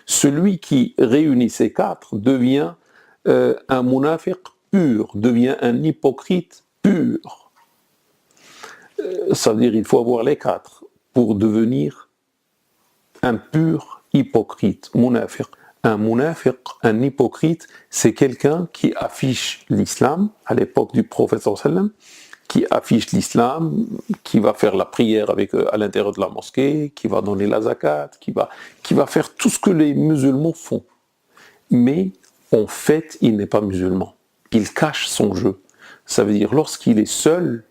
Celui qui réunit ces quatre devient un munafiq pur, devient un hypocrite pur. Ça veut dire qu'il faut avoir les quatre pour devenir un pur hypocrite, munafiq. Un munafiq, un hypocrite, c'est quelqu'un qui affiche l'islam à l'époque du prophète sallallahu alayhi wa sallam, qui affiche l'islam, qui va faire la prière à l'intérieur de la mosquée, qui va donner la zakat, qui va faire tout ce que les musulmans font. Mais en fait, il n'est pas musulman. Il cache son jeu. Ça veut dire, lorsqu'il est seul,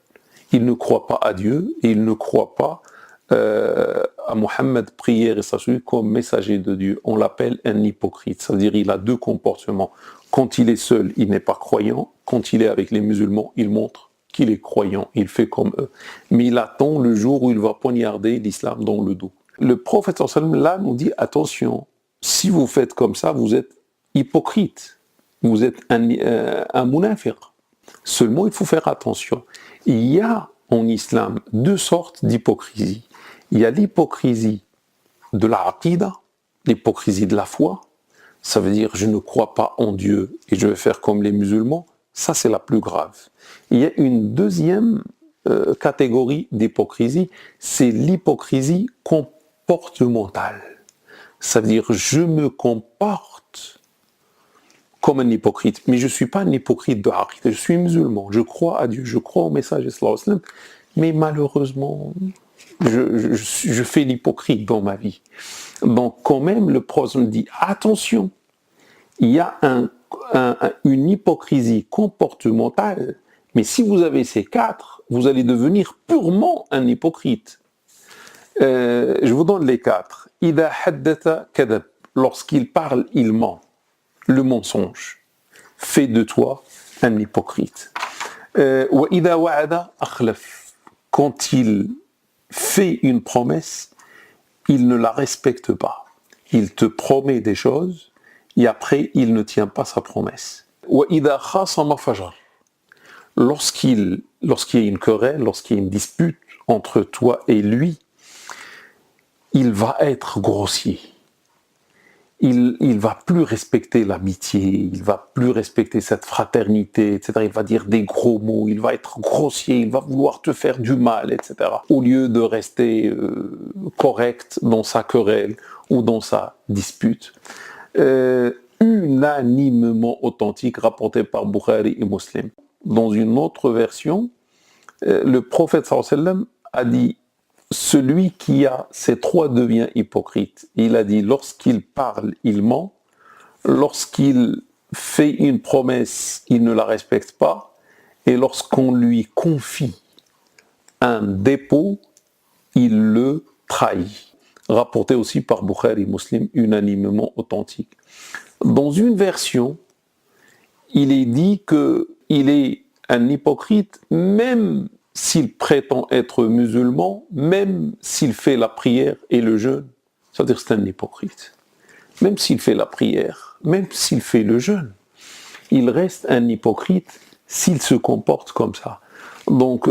il ne croit pas à Dieu et il ne croit pas à Mohammed, prière et salut, comme messager de Dieu. On l'appelle un hypocrite. Ça veut dire qu'il a deux comportements. Quand il est seul, il n'est pas croyant. Quand il est avec les musulmans, il montre qu'il est croyant. Il fait comme eux. Mais il attend le jour où il va poignarder l'islam dans le dos. Le prophète sallallahu alayhi wa sallam, là, nous dit, attention, si vous faites comme ça, vous êtes hypocrite. Vous êtes un munafiq. Seulement, il faut faire attention. Il y a en islam deux sortes d'hypocrisie. Il y a l'hypocrisie de la aqida, l'hypocrisie de la foi. Ça veut dire je ne crois pas en Dieu et je vais faire comme les musulmans. Ça, c'est la plus grave. Il y a une deuxième catégorie d'hypocrisie, c'est l'hypocrisie comportementale. Ça veut dire je me comporte comme un hypocrite, mais je ne suis pas un hypocrite de aqida, je suis musulman, je crois à Dieu, je crois au message sallallahu alayhi wa sallam, mais malheureusement, je fais l'hypocrite dans ma vie. Donc quand même, le prophète dit, attention, il y a une hypocrisie comportementale, mais si vous avez ces quatre, vous allez devenir purement un hypocrite. Je vous donne les quatre. Ida haddatha kadab. Lorsqu'il parle, il ment. Le mensonge fait de toi un hypocrite. Wa ida wa'ada akhlaf. Quand il fait une promesse, il ne la respecte pas. Il te promet des choses et après il ne tient pas sa promesse. Wa ida khasama fajar. Lorsqu'il y a une querelle, lorsqu'il y a une dispute entre toi et lui, il va être grossier. Il va plus respecter l'amitié, il va plus respecter cette fraternité, etc. Il va dire des gros mots, il va être grossier, il va vouloir te faire du mal, etc. Au lieu de rester correct dans sa querelle ou dans sa dispute. Unanimement authentique, rapporté par Bukhari et Muslim. Dans une autre version, le prophète sallallahu alayhi wa sallam a dit celui qui a ces trois devient hypocrite. Il a dit, lorsqu'il parle, il ment. Lorsqu'il fait une promesse, il ne la respecte pas. Et lorsqu'on lui confie un dépôt, il le trahit. Rapporté aussi par Bukhari et Muslim, unanimement authentique. Dans une version, il est dit qu'il est un hypocrite, même s'il prétend être musulman, même s'il fait la prière et le jeûne, c'est-à-dire c'est un hypocrite. Même s'il fait la prière, même s'il fait le jeûne, il reste un hypocrite s'il se comporte comme ça. Donc,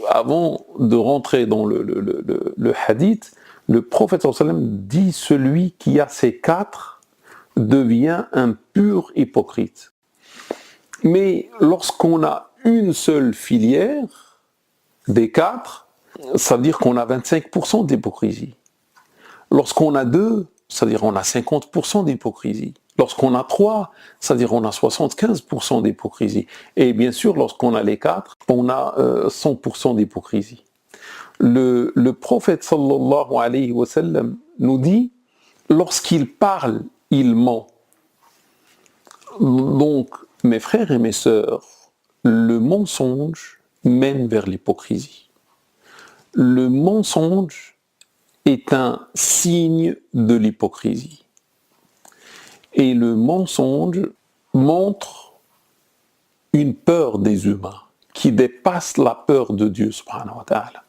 avant de rentrer dans le hadith, le prophète sallallahu alayhi wa sallam dit celui qui a ces quatre devient un pur hypocrite. Mais lorsqu'on a une seule filière, des quatre, ça veut dire qu'on a 25% d'hypocrisie. Lorsqu'on a deux, ça veut dire qu'on a 50% d'hypocrisie. Lorsqu'on a trois, ça veut dire qu'on a 75% d'hypocrisie. Et bien sûr, lorsqu'on a les quatre, on a 100% d'hypocrisie. Le prophète sallallahu alayhi wa sallam nous dit, lorsqu'il parle, il ment. Donc, mes frères et mes sœurs, le mensonge mène vers l'hypocrisie. Le mensonge est un signe de l'hypocrisie. Et le mensonge montre une peur des humains qui dépasse la peur de Dieu subhanahu wa ta'ala.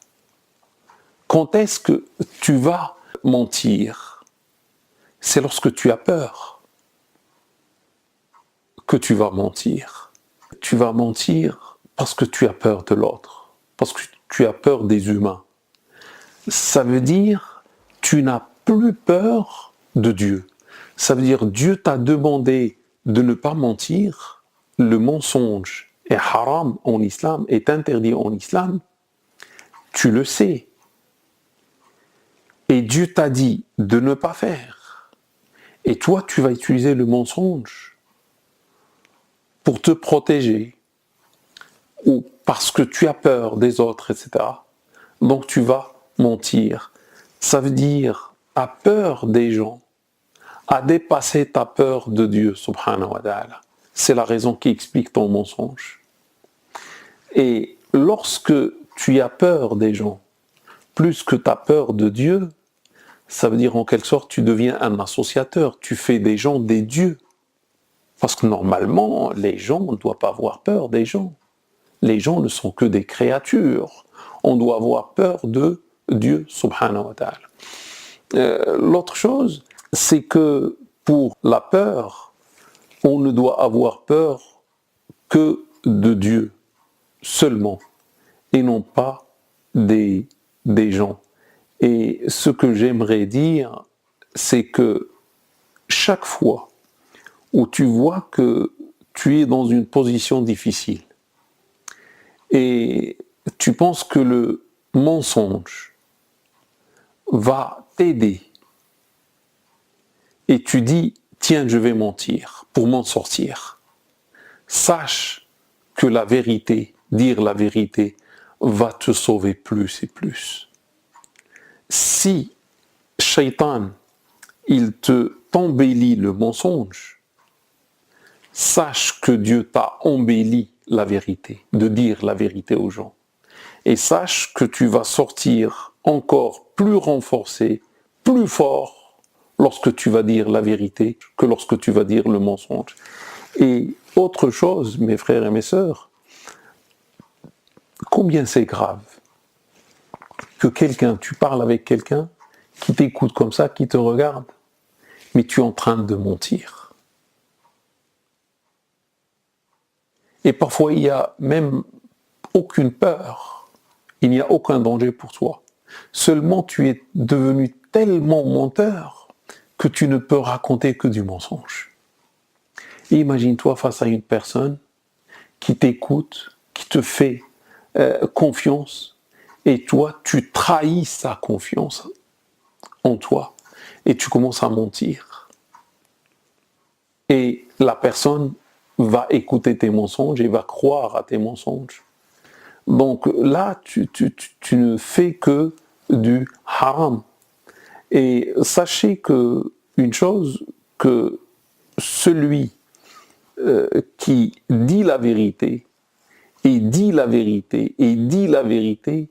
Quand est-ce que tu vas mentir? C'est lorsque tu as peur que tu vas mentir. Tu vas mentir parce que tu as peur de l'autre, parce que tu as peur des humains. Ça veut dire tu n'as plus peur de Dieu. Ça veut dire Dieu t'a demandé de ne pas mentir, le mensonge est haram en islam, est interdit en islam, tu le sais. Et Dieu t'a dit de ne pas faire. Et toi, tu vas utiliser le mensonge pour te protéger, ou parce que tu as peur des autres, etc. Donc tu vas mentir. Ça veut dire, à peur des gens, à dépasser ta peur de Dieu, subhanahu wa ta'ala. C'est la raison qui explique ton mensonge. Et lorsque tu as peur des gens, plus que tu as peur de Dieu, ça veut dire en quelque sorte tu deviens un associateur, tu fais des gens des dieux. Parce que normalement, les gens, on ne doit pas avoir peur des gens. Les gens ne sont que des créatures. On doit avoir peur de Dieu, subhanahu wa ta'ala. L'autre chose, c'est que pour la peur, on ne doit avoir peur que de Dieu seulement, et non pas des gens. Et ce que j'aimerais dire, c'est que chaque fois où tu vois que tu es dans une position difficile, et tu penses que le mensonge va t'aider, et tu dis, tiens, je vais mentir pour m'en sortir, sache que la vérité, dire la vérité, va te sauver plus et plus. Si Shaitan, il t'embellit le mensonge, sache que Dieu t'a embelli la vérité, de dire la vérité aux gens. Et sache que tu vas sortir encore plus renforcé, plus fort, lorsque tu vas dire la vérité que lorsque tu vas dire le mensonge. Et autre chose, mes frères et mes sœurs, combien c'est grave que tu parles avec quelqu'un qui t'écoute comme ça, qui te regarde, mais tu es en train de mentir. Et parfois, il n'y a même aucune peur, il n'y a aucun danger pour toi. Seulement, tu es devenu tellement menteur que tu ne peux raconter que du mensonge. Et imagine-toi face à une personne qui t'écoute, qui te fait confiance, et toi, tu trahis sa confiance en toi, et tu commences à mentir. Et la personne va écouter tes mensonges et va croire à tes mensonges. Donc là, tu ne fais que du haram. Et sachez une chose, que celui qui dit la vérité, et dit la vérité, et dit la vérité,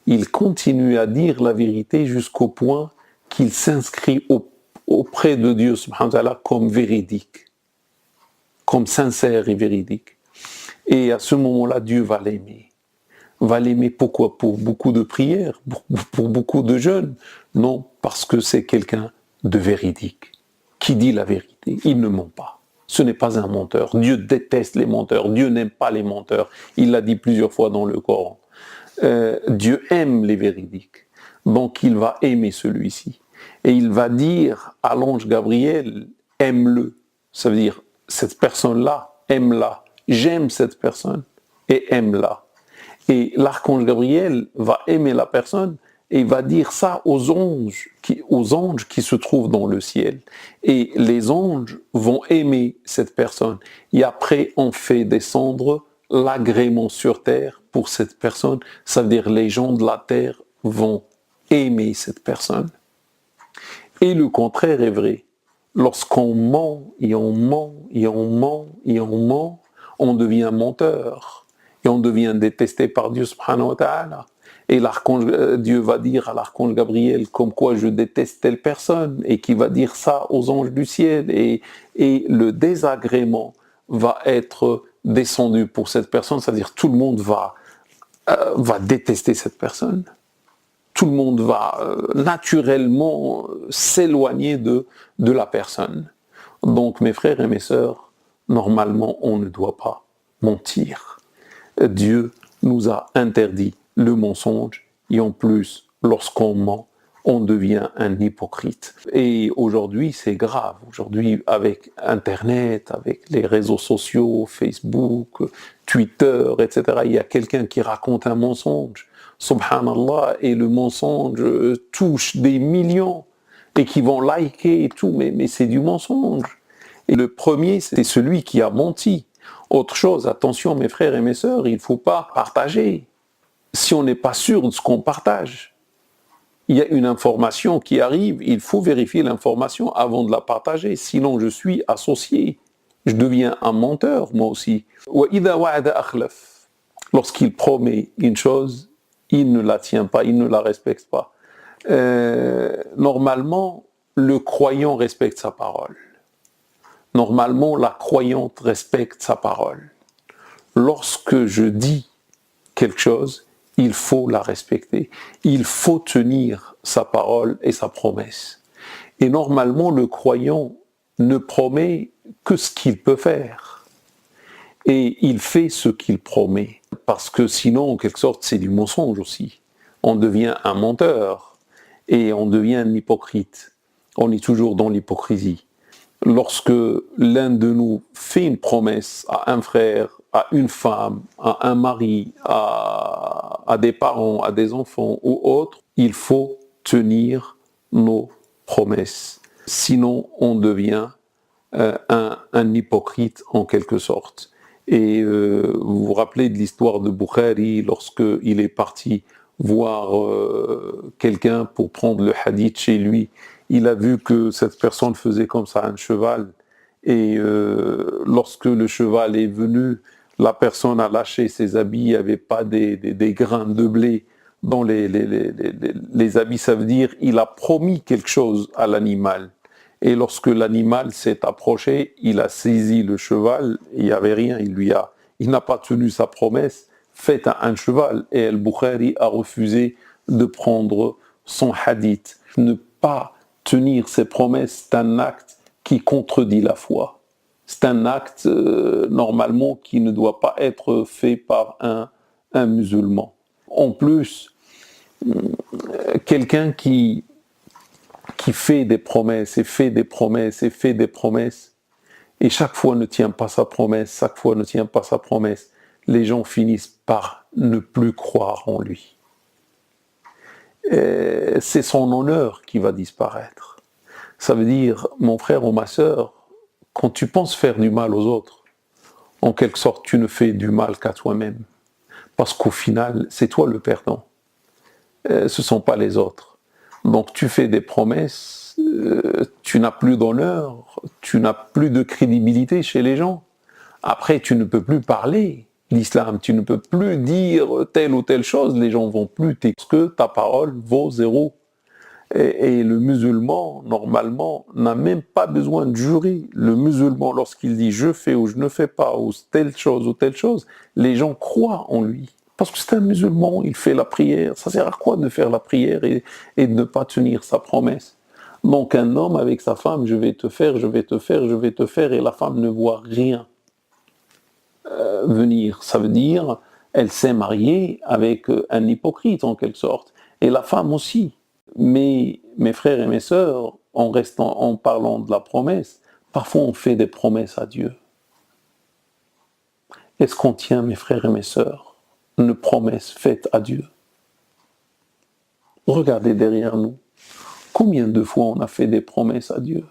il continue à dire la vérité jusqu'au point qu'il s'inscrit auprès de Dieu subhanahu wa ta'ala comme véridique, comme sincère et véridique. Et à ce moment-là, Dieu va l'aimer. Va l'aimer pourquoi? Pour beaucoup de prières, pour beaucoup de jeûnes? Non, parce que c'est quelqu'un de véridique, qui dit la vérité. Il ne ment pas. Ce n'est pas un menteur. Dieu déteste les menteurs. Dieu n'aime pas les menteurs. Il l'a dit plusieurs fois dans le Coran. Dieu aime les véridiques. Donc il va aimer celui-ci. Et il va dire à l'ange Gabriel, aime-le. Ça veut dire, cette personne-là, aime-la. J'aime cette personne et aime-la. Et l'archange Gabriel va aimer la personne et va dire ça aux anges qui se trouvent dans le ciel. Et les anges vont aimer cette personne. Et après, on fait descendre l'agrément sur terre pour cette personne. Ça veut dire les gens de la terre vont aimer cette personne. Et le contraire est vrai. Lorsqu'on ment, et on ment, et on ment, et on ment, on devient menteur. Et on devient détesté par Dieu subhanahu wa ta'ala. Et Dieu va dire à l'archange Gabriel comme quoi je déteste telle personne, et qui va dire ça aux anges du ciel, et le désagrément va être descendu pour cette personne, c'est-à-dire tout le monde va détester cette personne. Tout le monde va naturellement s'éloigner de la personne. Donc mes frères et mes sœurs, normalement on ne doit pas mentir. Dieu nous a interdit le mensonge, et en plus, lorsqu'on ment, on devient un hypocrite. Et aujourd'hui, c'est grave. Aujourd'hui, avec Internet, avec les réseaux sociaux, Facebook, Twitter, etc., il y a quelqu'un qui raconte un mensonge, subhanallah, et le mensonge touche des millions, et qui vont liker et tout, mais c'est du mensonge. Et le premier, c'est celui qui a menti. Autre chose, attention mes frères et mes sœurs, il ne faut pas partager si on n'est pas sûr de ce qu'on partage. Il y a une information qui arrive, il faut vérifier l'information avant de la partager, sinon je suis associé. Je deviens un menteur, moi aussi. Lorsqu'il promet une chose, il ne la tient pas, il ne la respecte pas. Normalement, le croyant respecte sa parole. Normalement, la croyante respecte sa parole. Lorsque je dis quelque chose, il faut la respecter. Il faut tenir sa parole et sa promesse. Et normalement, le croyant ne promet que ce qu'il peut faire. Et il fait ce qu'il promet. Parce que sinon, en quelque sorte, c'est du mensonge aussi. On devient un menteur et on devient un hypocrite. On est toujours dans l'hypocrisie. Lorsque l'un de nous fait une promesse à un frère, à une femme, à un mari, à des parents, à des enfants ou autres, il faut tenir nos promesses. Sinon, on devient un hypocrite en quelque sorte. Et vous vous rappelez de l'histoire de Bukhari lorsqu'il est parti voir quelqu'un pour prendre le hadith chez lui. Il a vu que cette personne faisait comme ça un cheval. Et lorsque le cheval est venu, la personne a lâché ses habits, il n'y avait pas des grains de blé dans les habits. Ça veut dire qu'il a promis quelque chose à l'animal. Et lorsque l'animal s'est approché, il a saisi le cheval, il n'y avait rien, il n'a pas tenu sa promesse faite à un cheval. Et Al-Bukhari a refusé de prendre son hadith. Ne pas tenir ses promesses, c'est un acte qui contredit la foi. C'est un acte normalement qui ne doit pas être fait par un musulman. En plus, quelqu'un qui fait des promesses et fait des promesses et fait des promesses et chaque fois ne tient pas sa promesse, chaque fois ne tient pas sa promesse, les gens finissent par ne plus croire en lui. C'est son honneur qui va disparaître. Ça veut dire, mon frère ou ma sœur, quand tu penses faire du mal aux autres, en quelque sorte, tu ne fais du mal qu'à toi-même. Parce qu'au final, c'est toi le perdant. Ce ne sont pas les autres. Donc tu fais des promesses, tu n'as plus d'honneur, tu n'as plus de crédibilité chez les gens. Après, tu ne peux plus parler l'islam, tu ne peux plus dire telle ou telle chose, les gens vont plus parce que ta parole vaut zéro. Et le musulman, normalement, n'a même pas besoin de jurer. Le musulman, lorsqu'il dit je fais ou je ne fais pas, ou telle chose, les gens croient en lui. Parce que c'est un musulman, il fait la prière. Ça sert à quoi de faire la prière et de ne pas tenir sa promesse? Donc un homme avec sa femme, je vais te faire, et la femme ne voit rien venir. Ça veut dire, elle s'est mariée avec un hypocrite en quelque sorte. Et la femme aussi. Mais mes frères et mes sœurs, en parlant de la promesse, parfois on fait des promesses à Dieu. Est-ce qu'on tient, mes frères et mes sœurs, une promesse faite à Dieu? Regardez derrière nous. Combien de fois on a fait des promesses à Dieu?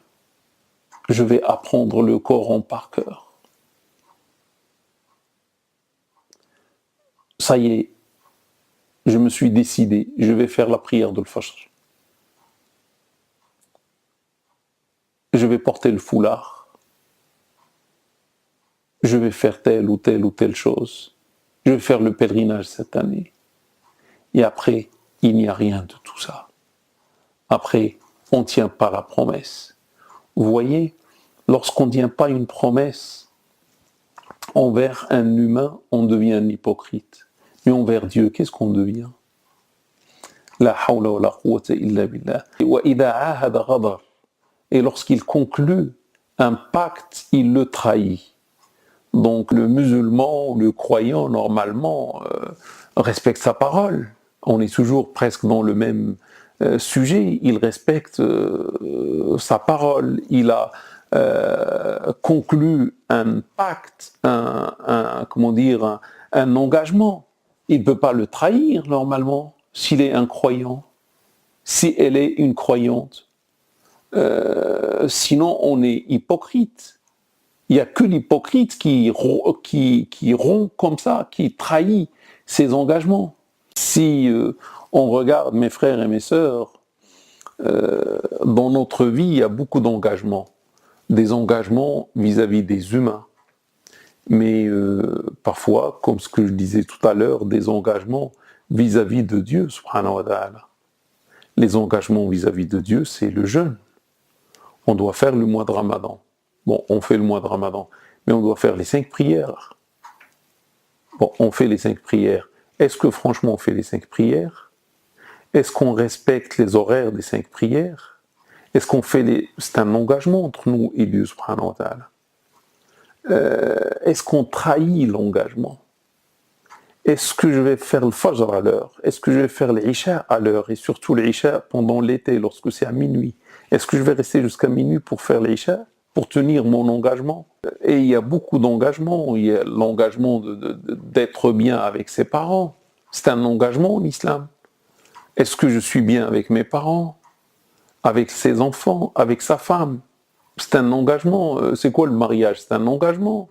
Je vais apprendre le Coran par cœur. Ça y est, je me suis décidé, je vais faire la prière de l'Fajr. Je vais porter le foulard. Je vais faire telle ou telle chose. Je vais faire le pèlerinage cette année. Et après, il n'y a rien de tout ça. Après, on ne tient pas la promesse. Vous voyez, lorsqu'on ne tient pas une promesse envers un humain, on devient un hypocrite. Mais envers Dieu, qu'est-ce qu'on devient? La hawla wa la quwwata illa billah. Wa idha ahada ghadar. Et lorsqu'il conclut un pacte, il le trahit. Donc le musulman, le croyant, normalement, respecte sa parole. On est toujours presque dans le même sujet, il respecte sa parole, il a conclu un pacte, comment dire, un engagement. Il ne peut pas le trahir normalement s'il est un croyant, si elle est une croyante. Sinon, on est hypocrite. Il n'y a que l'hypocrite qui rompt comme ça, qui trahit ses engagements. Si on regarde mes frères et mes sœurs, dans notre vie, il y a beaucoup d'engagements. Des engagements vis-à-vis des humains. Mais parfois, comme ce que je disais tout à l'heure, des engagements vis-à-vis de Dieu, subhanahu wa ta'ala. Les engagements vis-à-vis de Dieu, c'est le jeûne. On doit faire le mois de Ramadan. Bon, on fait le mois de Ramadan, mais on doit faire les 5 prières. Bon, on fait les 5 prières. Est-ce que franchement on fait les 5 prières? Est-ce qu'on respecte les horaires des 5 prières? Est-ce qu'on fait les... C'est un engagement entre nous et Dieu, subhanahu wa ta'ala. Est-ce qu'on trahit l'engagement? Est-ce que je vais faire le Fajr à l'heure? Est-ce que je vais faire l'Isha à l'heure? Et surtout l'Isha pendant l'été, lorsque c'est à minuit. Est-ce que je vais rester jusqu'à minuit pour faire l'Isha? Pour tenir mon engagement? Et il y a beaucoup d'engagements. Il y a l'engagement d'être bien avec ses parents. C'est un engagement en islam. Est-ce que je suis bien avec mes parents? Avec ses enfants? Avec sa femme? C'est un engagement. C'est quoi le mariage? C'est un engagement.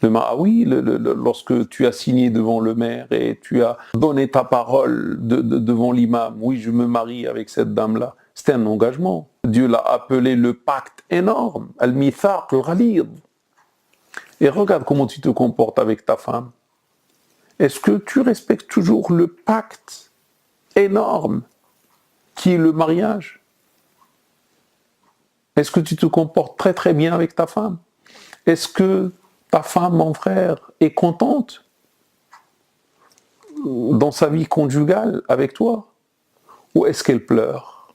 Ah oui, lorsque tu as signé devant le maire et tu as donné ta parole devant l'imam, oui, je me marie avec cette dame-là, c'était un engagement. Dieu l'a appelé le pacte énorme, al-mithaq al-ghalid. Et regarde comment tu te comportes avec ta femme. Est-ce que tu respectes toujours le pacte énorme qui est le mariage? Est-ce que tu te comportes très très bien avec ta femme? Est-ce que ta femme, mon frère, est contente dans sa vie conjugale avec toi? Ou est-ce qu'elle pleure?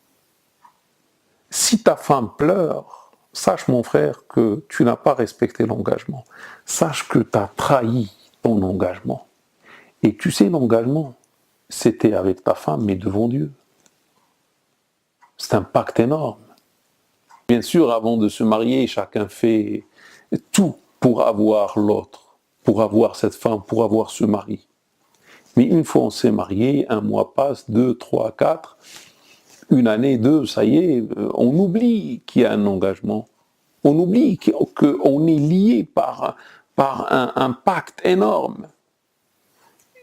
Si ta femme pleure, sache, mon frère, que tu n'as pas respecté l'engagement. Sache que tu as trahi ton engagement. Et tu sais, l'engagement, c'était avec ta femme, mais devant Dieu. C'est un pacte énorme. Bien sûr, avant de se marier, chacun fait tout pour avoir l'autre, pour avoir cette femme, pour avoir ce mari. Mais une fois on s'est marié, 1 mois passe, 2, 3, 4, 1 année, 2, ça y est, on oublie qu'il y a un engagement. On oublie qu'on est lié par un pacte énorme.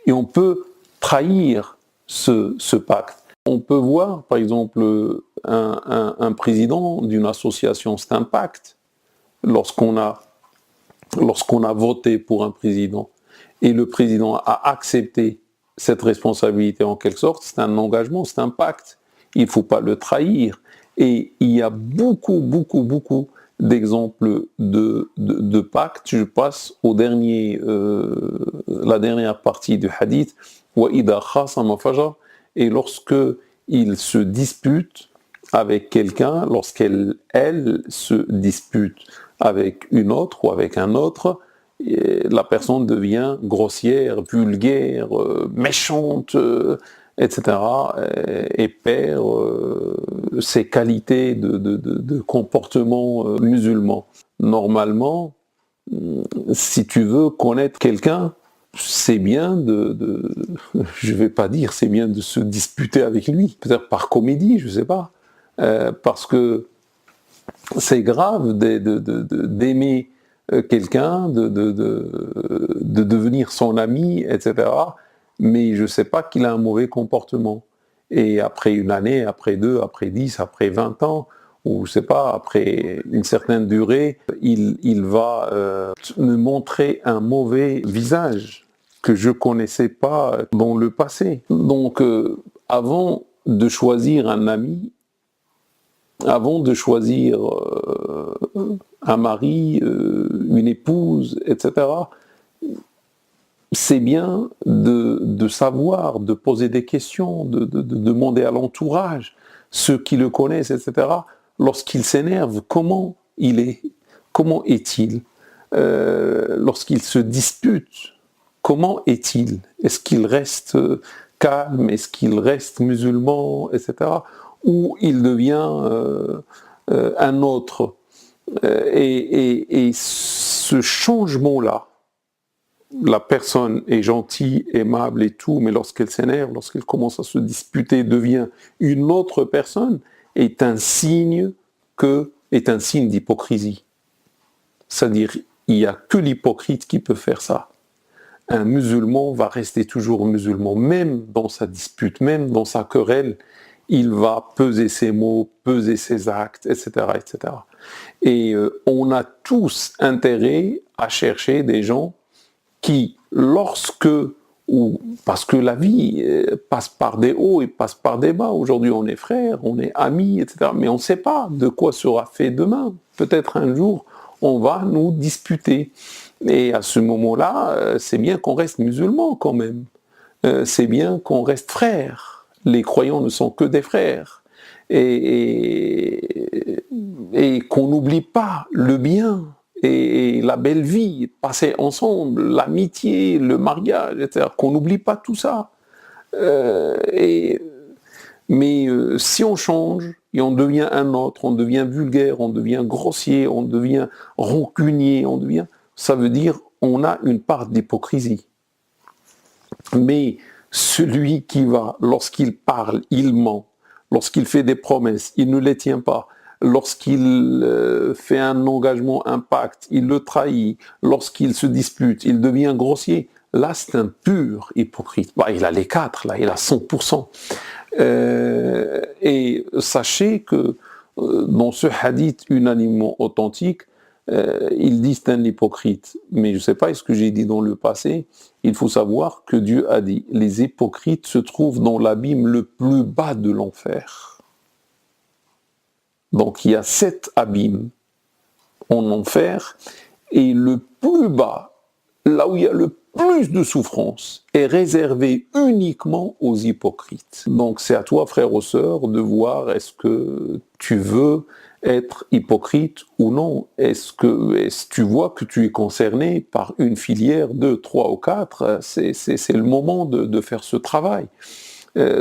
Et on peut trahir ce pacte. On peut voir, par exemple, un président d'une association, c'est un pacte. Lorsqu'on a voté pour un président et le président a accepté cette responsabilité en quelque sorte, c'est un engagement, c'est un pacte. Il ne faut pas le trahir. Et il y a beaucoup d'exemples de pactes. Je passe la dernière partie du hadith. وَإِذَا خَاصَمَ فَجَرَ. Et lorsque il se dispute avec quelqu'un, lorsqu'elle se dispute avec une autre ou avec un autre, la personne devient grossière, vulgaire, méchante, etc. et perd ses qualités de comportement musulman. Normalement, si tu veux connaître quelqu'un, c'est bien je vais pas dire, c'est bien de se disputer avec lui, peut-être par comédie, je sais pas, parce que c'est grave d'aimer quelqu'un, de devenir son ami, etc. Mais je sais pas qu'il a un mauvais comportement. Et après 1 année, après 2, après 10, après 20 ans, ou je sais pas, après une certaine durée, il va me montrer un mauvais visage que je connaissais pas dans le passé. Donc, avant de choisir un ami, avant de choisir un mari, une épouse, etc., c'est bien de savoir, de poser des questions, de demander à l'entourage, ceux qui le connaissent, etc., lorsqu'il s'énerve, comment il est, comment est-il, lorsqu'il se dispute, comment est-il, est-ce qu'il reste calme, est-ce qu'il reste musulman, etc. Ou il devient un autre. Et ce changement-là, la personne est gentille, aimable et tout, mais lorsqu'elle s'énerve, lorsqu'elle commence à se disputer, devient une autre personne, est un signe d'hypocrisie. C'est-à-dire, il n'y a que l'hypocrite qui peut faire ça. Un musulman va rester toujours musulman, même dans sa dispute, même dans sa querelle, il va peser ses mots, peser ses actes, etc. etc. Et on a tous intérêt à chercher des gens qui, parce que la vie passe par des hauts et passe par des bas, aujourd'hui on est frères, on est amis, etc. Mais on ne sait pas de quoi sera fait demain. Peut-être un jour, on va nous disputer. Et à ce moment-là, c'est bien qu'on reste musulmans quand même. C'est bien qu'on reste frères. Les croyants ne sont que des frères. Et qu'on n'oublie pas le bien et la belle vie, passer ensemble, l'amitié, le mariage, etc. Qu'on n'oublie pas tout ça. Mais si on change et on devient un autre, on devient vulgaire, on devient grossier, on devient rancunier, ça veut dire on a une part d'hypocrisie. Mais celui qui va, lorsqu'il parle, il ment, lorsqu'il fait des promesses, il ne les tient pas, lorsqu'il fait un engagement, un pacte, il le trahit, lorsqu'il se dispute, il devient grossier, là c'est un pur hypocrite. Bah, il a les 4, là, il a 100%. Et sachez que dans ce hadith unanimement authentique, ils disent un hypocrite. Mais je ne sais pas ce que j'ai dit dans le passé. Il faut savoir que Dieu a dit les hypocrites se trouvent dans l'abîme le plus bas de l'enfer. Donc il y a 7 abîmes en enfer et le plus bas, là où il y a le plus de souffrance, est réservé uniquement aux hypocrites. Donc c'est à toi, frère ou sœur, de voir est-ce que tu veux être hypocrite ou non. Est-ce que tu vois que tu es concerné par une filière, 2, 3 ou 4, c'est le moment de faire ce travail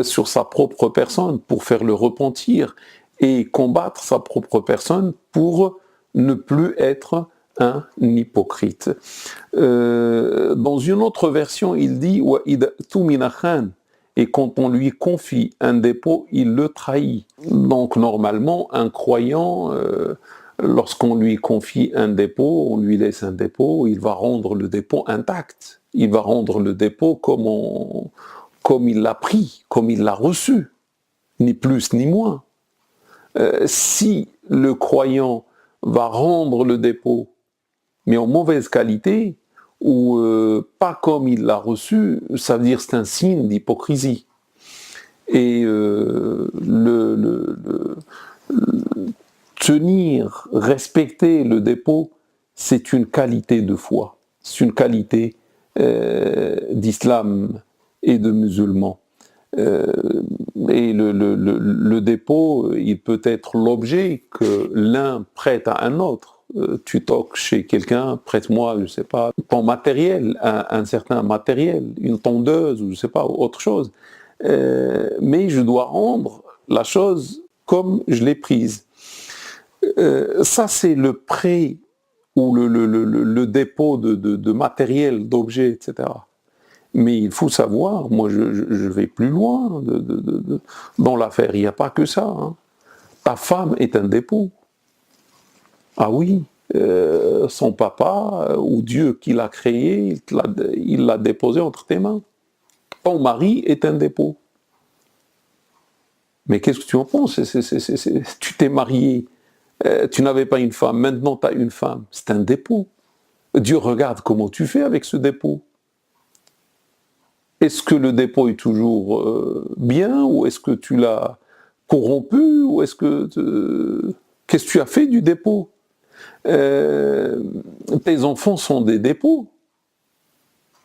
sur sa propre personne pour faire le repentir et combattre sa propre personne pour ne plus être un hypocrite. Dans une autre version, il dit et quand on lui confie un dépôt, il le trahit. Donc normalement, un croyant, lorsqu'on lui confie un dépôt, on lui laisse un dépôt, il va rendre le dépôt intact. Il va rendre le dépôt comme il l'a pris, comme il l'a reçu, ni plus ni moins. Si le croyant va rendre le dépôt, mais en mauvaise qualité, ou pas comme il l'a reçu, ça veut dire que c'est un signe d'hypocrisie. Et tenir, respecter le dépôt, c'est une qualité de foi, c'est une qualité d'islam et de musulman. Et le dépôt, il peut être l'objet que l'un prête à un autre. Tu toques chez quelqu'un, prête-moi, je ne sais pas, ton matériel, un certain matériel, une tondeuse, ou je ne sais pas, autre chose. Mais je dois rendre la chose comme je l'ai prise. Ça, c'est le prêt ou le dépôt de matériel, d'objets, etc. Mais il faut savoir, moi je vais plus loin dans l'affaire, il n'y a pas que ça. Hein. Ta femme est un dépôt. Ah oui, son papa ou Dieu qui l'a créé, il l'a déposé entre tes mains. Ton mari est un dépôt. Mais qu'est-ce que tu en penses? Tu t'es marié, tu n'avais pas une femme, maintenant tu as une femme. C'est un dépôt. Dieu regarde comment tu fais avec ce dépôt. Est-ce que le dépôt est toujours bien ou est-ce que tu l'as corrompu ou est-ce que qu'est-ce que tu as fait du dépôt? Tes enfants sont des dépôts.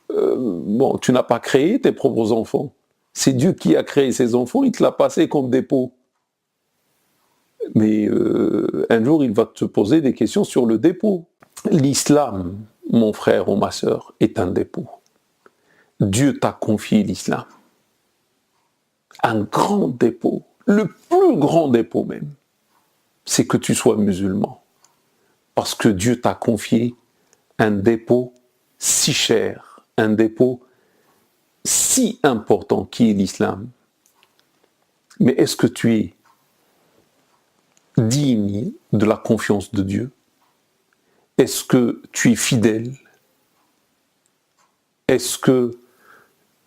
Bon, tu n'as pas créé tes propres enfants. C'est Dieu qui a créé ses enfants, il te l'a passé comme dépôt. Mais un jour, il va te poser des questions sur le dépôt. L'islam, mon frère ou ma sœur, est un dépôt. Dieu t'a confié l'islam. Un grand dépôt, le plus grand dépôt même, c'est que tu sois musulman. Parce que Dieu t'a confié un dépôt si cher, un dépôt si important qui est l'islam. Mais est-ce que tu es digne de la confiance de Dieu? Est-ce que tu es fidèle? Est-ce que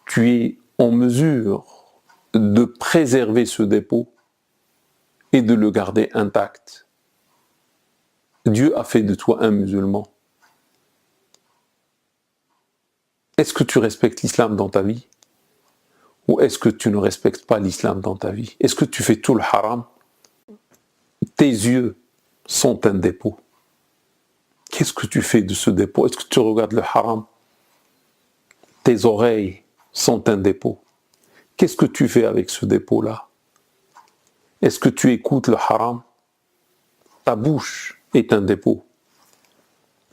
tu es en mesure de préserver ce dépôt et de le garder intact? Dieu a fait de toi un musulman. Est-ce que tu respectes l'islam dans ta vie? Ou est-ce que tu ne respectes pas l'islam dans ta vie? Est-ce que tu fais tout le haram? Tes yeux sont un dépôt. Qu'est-ce que tu fais de ce dépôt? Est-ce que tu regardes le haram? Tes oreilles sont un dépôt. Qu'est-ce que tu fais avec ce dépôt-là? Est-ce que tu écoutes le haram? Ta bouche est un dépôt.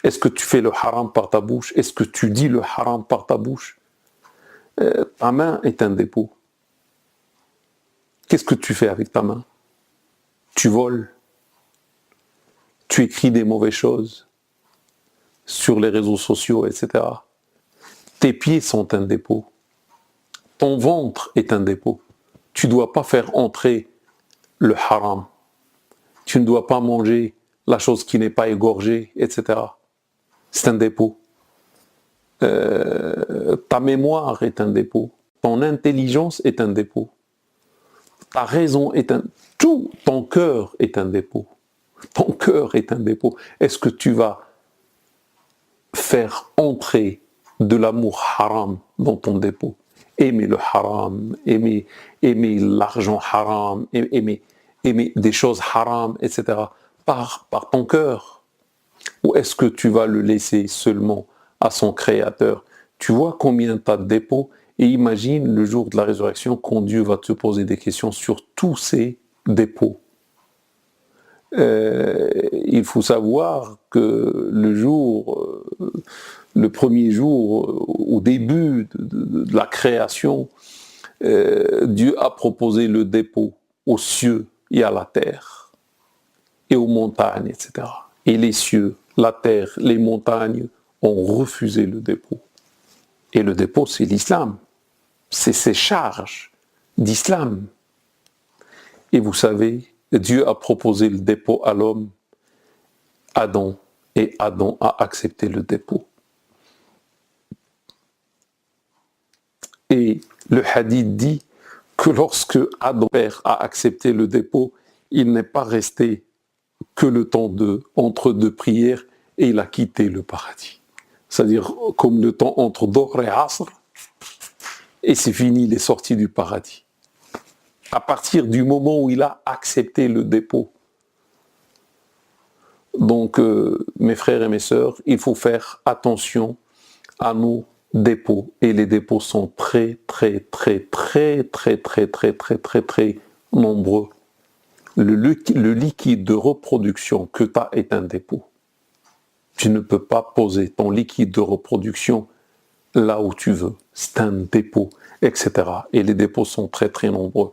Est-ce que tu fais le haram par ta bouche? Est-ce que tu dis le haram par ta bouche? Ta main est un dépôt. Qu'est-ce que tu fais avec ta main? Tu voles. Tu écris des mauvaises choses sur les réseaux sociaux, etc. Tes pieds sont un dépôt. Ton ventre est un dépôt. Tu ne dois pas faire entrer le haram. Tu ne dois pas manger la chose qui n'est pas égorgée, etc. C'est un dépôt. Ta mémoire est un dépôt. Ton intelligence est un dépôt. Ta raison est un... Tout ton cœur est un dépôt. Ton cœur est un dépôt. Est-ce que tu vas faire entrer de l'amour haram dans ton dépôt? Aimer le haram, aimer l'argent haram, aimer des choses haram, etc. par ton cœur? Ou est-ce que tu vas le laisser seulement à son créateur? Tu vois combien tu as de dépôts, et imagine le jour de la résurrection quand Dieu va te poser des questions sur tous ces dépôts. Il faut savoir que le premier jour, au début de la création, Dieu a proposé le dépôt aux cieux et à la terre, et aux montagnes, etc. Et les cieux, la terre, les montagnes ont refusé le dépôt. Et le dépôt, c'est l'islam. C'est ces charges d'islam. Et vous savez, Dieu a proposé le dépôt à l'homme, Adam, et Adam a accepté le dépôt. Et le hadith dit que lorsque Adam père a accepté le dépôt, il n'est pas resté que le temps entre deux prières et il a quitté le paradis. C'est-à-dire comme le temps entre Dohr et Asr, et c'est fini, il est sorti du paradis. À partir du moment où il a accepté le dépôt. Donc, mes frères et mes sœurs, il faut faire attention à nos dépôts. Et les dépôts sont très nombreux. Le liquide de reproduction que tu as est un dépôt. Tu ne peux pas poser ton liquide de reproduction là où tu veux. C'est un dépôt, etc. Et les dépôts sont très nombreux.